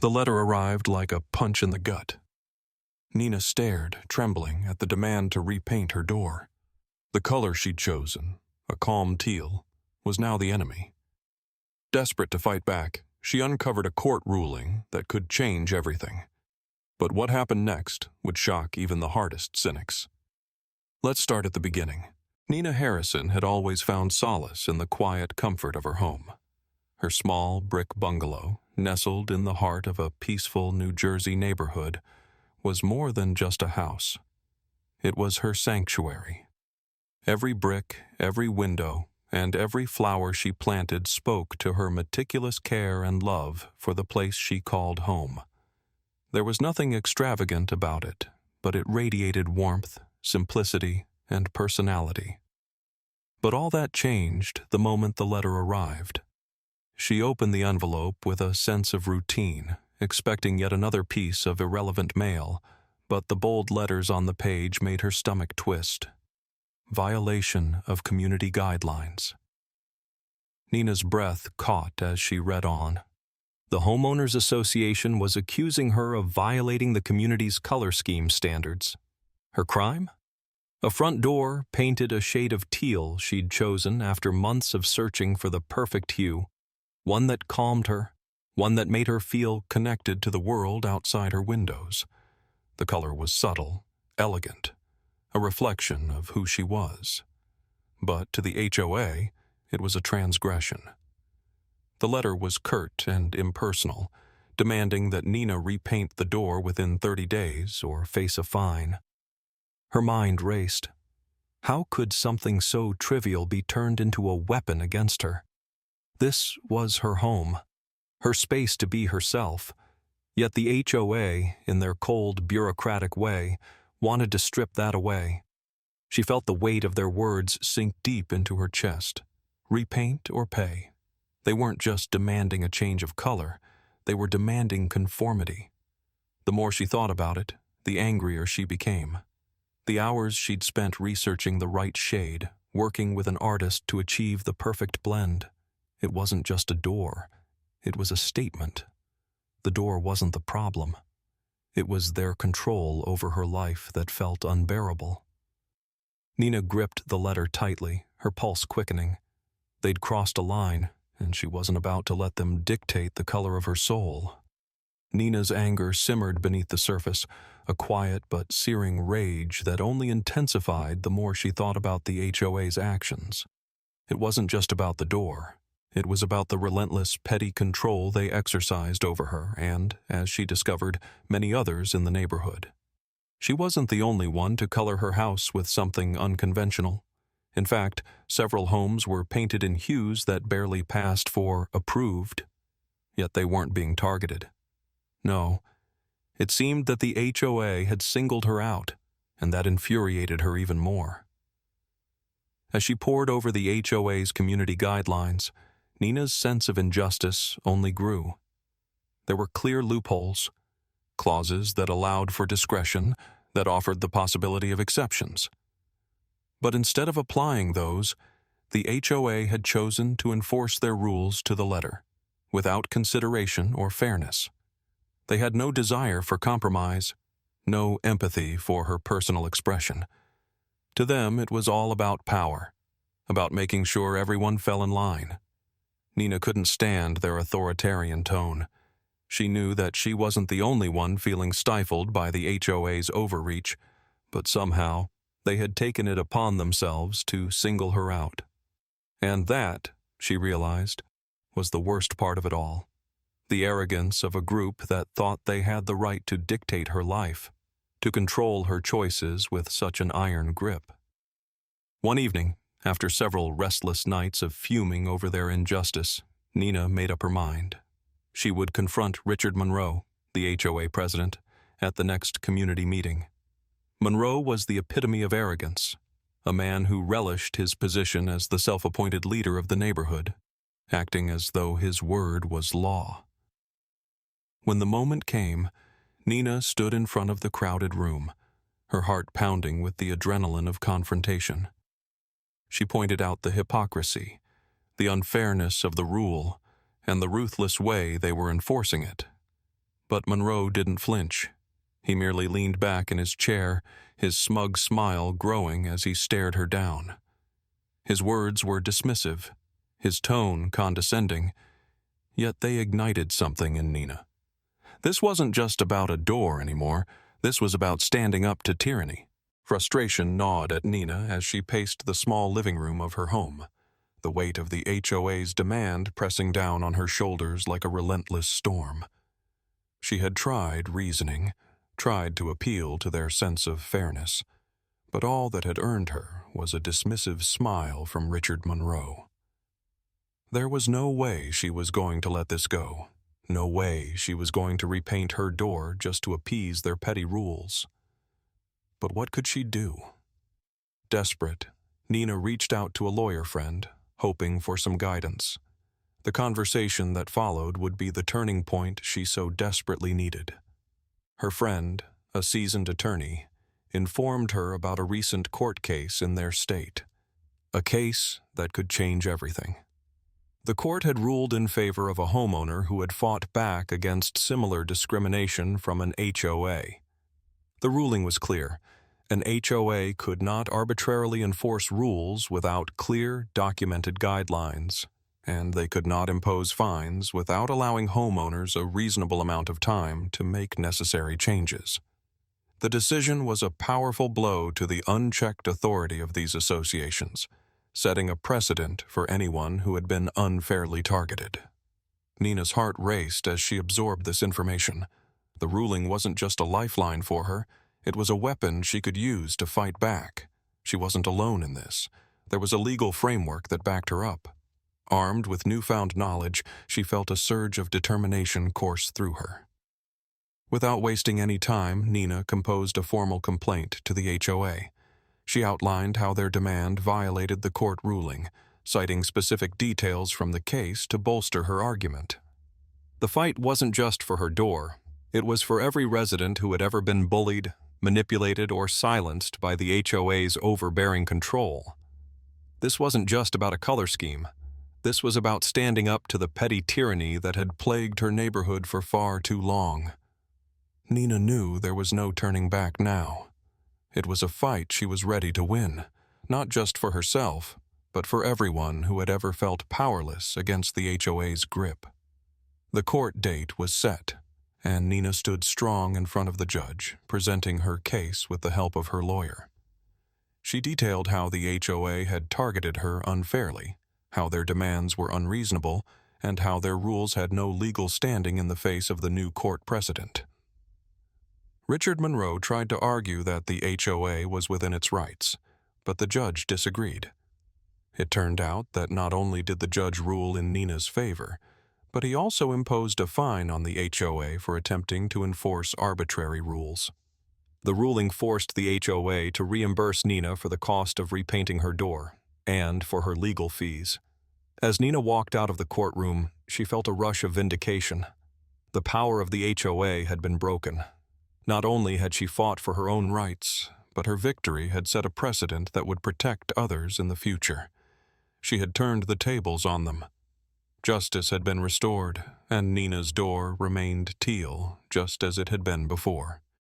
The letter arrived like a punch in the gut. Nina stared, trembling, at the demand to repaint her door. The color she'd chosen, a calm teal, was now the enemy. Desperate to fight back, she uncovered a court ruling that could change everything. But what happened next would shock even the hardest cynics. Let's start at the beginning. Nina Harrison had always found solace in the quiet comfort of her home. Her small brick bungalow, nestled in the heart of a peaceful New Jersey neighborhood, was more than just a house. It was her sanctuary. Every brick, every window, and every flower she planted spoke to her meticulous care and love for the place she called home. There was nothing extravagant about it, but it radiated warmth, simplicity, and personality. But all that changed the moment the letter arrived. She opened the envelope with a sense of routine, expecting yet another piece of irrelevant mail, but the bold letters on the page made her stomach twist. Violation of community guidelines. Nina's breath caught as she read on. The Homeowners Association was accusing her of violating the community's color scheme standards. Her crime? A front door painted a shade of teal she'd chosen after months of searching for the perfect hue, one that calmed her, one that made her feel connected to the world outside her windows. The color was subtle, elegant, a reflection of who she was. But to the HOA, it was a transgression. The letter was curt and impersonal, demanding that Nina repaint the door within 30 days or face a fine. Her mind raced. How could something so trivial be turned into a weapon against her? This was her home, her space to be herself, yet the HOA, in their cold, bureaucratic way, wanted to strip that away. She felt the weight of their words sink deep into her chest. Repaint or pay. They weren't just demanding a change of color, they were demanding conformity. The more she thought about it, the angrier she became. The hours she'd spent researching the right shade, working with an artist to achieve the perfect blend. It wasn't just a door, it was a statement. The door wasn't the problem. It was their control over her life that felt unbearable. Nina gripped the letter tightly, her pulse quickening. They'd crossed a line, and she wasn't about to let them dictate the color of her soul. Nina's anger simmered beneath the surface, a quiet but searing rage that only intensified the more she thought about the HOA's actions. It wasn't just about the door. It was about the relentless, petty control they exercised over her and, as she discovered, many others in the neighborhood. She wasn't the only one to color her house with something unconventional. In fact, several homes were painted in hues that barely passed for approved. Yet they weren't being targeted. No, it seemed that the HOA had singled her out, and that infuriated her even more. As she pored over the HOA's community guidelines, Nina's sense of injustice only grew. There were clear loopholes, clauses that allowed for discretion, that offered the possibility of exceptions. But instead of applying those, the HOA had chosen to enforce their rules to the letter, without consideration or fairness. They had no desire for compromise, no empathy for her personal expression. To them, it was all about power, about making sure everyone fell in line. Nina couldn't stand their authoritarian tone. She knew that she wasn't the only one feeling stifled by the HOA's overreach, but somehow they had taken it upon themselves to single her out. And that, she realized, was the worst part of it all. The arrogance of a group that thought they had the right to dictate her life, to control her choices with such an iron grip. One evening, after several restless nights of fuming over their injustice, Nina made up her mind. She would confront Richard Monroe, the HOA president, at the next community meeting. Monroe was the epitome of arrogance, a man who relished his position as the self-appointed leader of the neighborhood, acting as though his word was law. When the moment came, Nina stood in front of the crowded room, her heart pounding with the adrenaline of confrontation. She pointed out the hypocrisy, the unfairness of the rule, and the ruthless way they were enforcing it. But Monroe didn't flinch. He merely leaned back in his chair, his smug smile growing as he stared her down. His words were dismissive, his tone condescending, yet they ignited something in Nina. This wasn't just about a door anymore. This was about standing up to tyranny. Frustration gnawed at Nina as she paced the small living room of her home, the weight of the HOA's demand pressing down on her shoulders like a relentless storm. She had tried reasoning, tried to appeal to their sense of fairness, but all that had earned her was a dismissive smile from Richard Monroe. There was no way she was going to let this go. No way she was going to repaint her door just to appease their petty rules. But what could she do? Desperate, Nina reached out to a lawyer friend, hoping for some guidance. The conversation that followed would be the turning point she so desperately needed. Her friend, a seasoned attorney, informed her about a recent court case in their state. A case that could change everything. The court had ruled in favor of a homeowner who had fought back against similar discrimination from an HOA. The ruling was clear. An HOA could not arbitrarily enforce rules without clear, documented guidelines, and they could not impose fines without allowing homeowners a reasonable amount of time to make necessary changes. The decision was a powerful blow to the unchecked authority of these associations, setting a precedent for anyone who had been unfairly targeted. Nina's heart raced as she absorbed this information. The ruling wasn't just a lifeline for her, it was a weapon she could use to fight back. She wasn't alone in this. There was a legal framework that backed her up. Armed with newfound knowledge, she felt a surge of determination course through her. Without wasting any time, Nina composed a formal complaint to the HOA. She outlined how their demand violated the court ruling, citing specific details from the case to bolster her argument. The fight wasn't just for her door. It was for every resident who had ever been bullied, manipulated, or silenced by the HOA's overbearing control. This wasn't just about a color scheme. This was about standing up to the petty tyranny that had plagued her neighborhood for far too long. Nina knew there was no turning back now. It was a fight she was ready to win, not just for herself, but for everyone who had ever felt powerless against the HOA's grip. The court date was set, and Nina stood strong in front of the judge, presenting her case with the help of her lawyer. She detailed how the HOA had targeted her unfairly, how their demands were unreasonable, and how their rules had no legal standing in the face of the new court precedent. Richard Monroe tried to argue that the HOA was within its rights, but the judge disagreed. It turned out that not only did the judge rule in Nina's favor, but he also imposed a fine on the HOA for attempting to enforce arbitrary rules. The ruling forced the HOA to reimburse Nina for the cost of repainting her door and for her legal fees. As Nina walked out of the courtroom, she felt a rush of vindication. The power of the HOA had been broken. Not only had she fought for her own rights, but her victory had set a precedent that would protect others in the future. She had turned the tables on them. Justice had been restored, and Nina's door remained teal, just as it had been before.